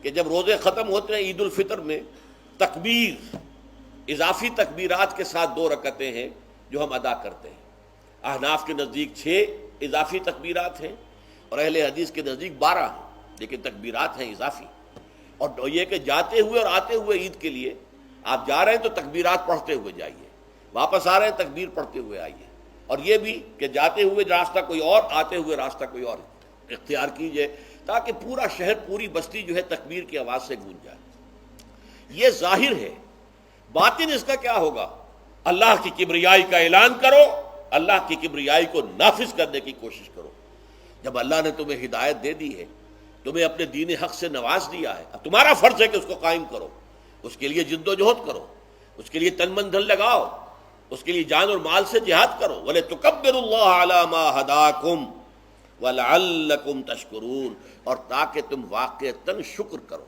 کہ جب روزے ختم ہوتے ہیں عید الفطر میں تکبیر اضافی تکبیرات کے ساتھ 2 رکعتیں ہیں جو ہم ادا کرتے ہیں۔ احناف کے نزدیک 6 اضافی تکبیرات ہیں اور اہل حدیث کے نزدیک 12 ہیں، لیکن تکبیرات ہیں اضافی۔ اور یہ کہ جاتے ہوئے اور آتے ہوئے عید کے لیے آپ جا رہے ہیں تو تکبیرات پڑھتے ہوئے جائیے، واپس آ رہے ہیں تکبیر پڑھتے ہوئے آئیے، اور یہ بھی کہ جاتے ہوئے راستہ کوئی اور، آتے ہوئے راستہ کوئی اور اختیار کیجئے، تاکہ پورا شہر پوری بستی جو ہے تکبیر کی آواز سے گونج جائے۔ یہ ظاہر ہے، باطن اس کا کیا ہوگا؟ اللہ کی کبریائی کا اعلان کرو، اللہ کی کبریائی کو نافذ کرنے کی کوشش کرو۔ جب اللہ نے تمہیں ہدایت دے دی ہے، تمہیں اپنے دین حق سے نواز دیا ہے، اب تمہارا فرض ہے کہ اس کو قائم کرو، اس کے لیے جد و جہد کرو، اس کے لیے تن من دھن لگاؤ، اس کے لیے جان اور مال سے جہاد کرو۔ وَلِتُكَبِّرُوا اللَّهَ عَلَى مَا هَدَاكُمْ وَلَعَلَّكُمْ تَشْكُرُونَ، اور تاکہ تم واقعتاً شکر کرو۔